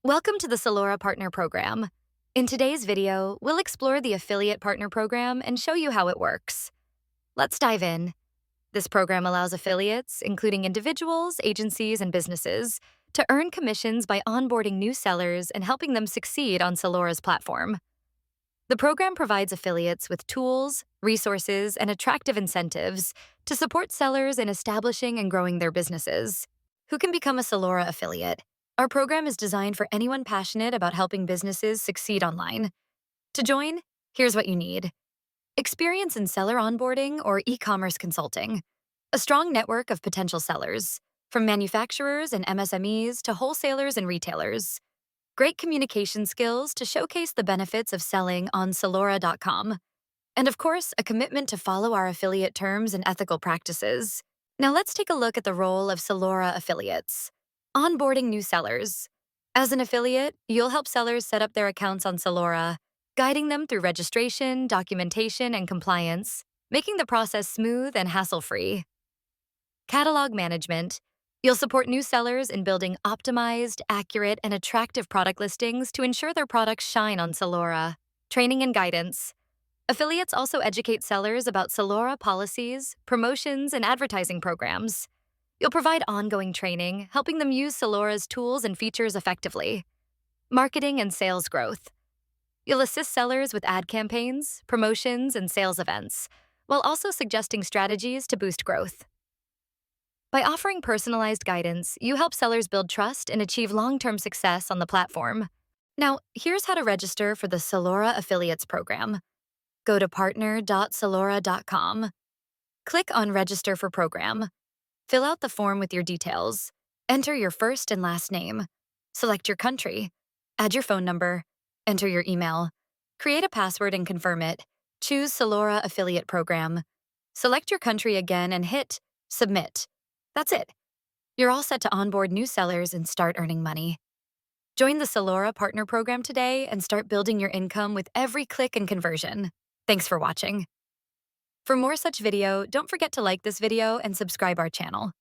Welcome to the Sellora Partner Program. In today's video, we'll explore the Affiliate Partner Program and show you how it works. Let's dive in. This program allows affiliates, including individuals, agencies, and businesses, to earn commissions by onboarding new sellers and helping them succeed on Sellora's platform. The program provides affiliates with tools, resources, and attractive incentives to support sellers in establishing and growing their businesses. Who can become a Sellora affiliate? Our program is designed for anyone passionate about helping businesses succeed online. To join, here's what you need: experience in seller onboarding or e-commerce consulting, a strong network of potential sellers, from manufacturers and MSMEs to wholesalers and retailers, great communication skills to showcase the benefits of selling on Sellora.com, and of course, a commitment to follow our affiliate terms and ethical practices. Now let's take a look at the role of Sellora affiliates. Onboarding new sellers. As an affiliate, you'll help sellers set up their accounts on Sellora, guiding them through registration, documentation, and compliance, making the process smooth and hassle-free. Catalog management. You'll support new sellers in building optimized, accurate, and attractive product listings to ensure their products shine on Sellora. Training and guidance. Affiliates also educate sellers about Sellora policies, promotions, and advertising programs. You'll provide ongoing training, helping them use Sellora's tools and features effectively. Marketing and sales growth. You'll assist sellers with ad campaigns, promotions, and sales events, while also suggesting strategies to boost growth. By offering personalized guidance, you help sellers build trust and achieve long-term success on the platform. Now, here's how to register for the Sellora Affiliates Program. Go to partner.sellora.com. Click on Register for Program. Fill out the form with your details. Enter your first and last name. Select your country. Add your phone number. Enter your email. Create a password and confirm it. Choose Sellora Affiliate Program. Select your country again and hit Submit. That's it. You're all set to onboard new sellers and start earning money. Join the Sellora Partner Program today and start building your income with every click and conversion. Thanks for watching. For more such video, don't forget to like this video and subscribe our channel.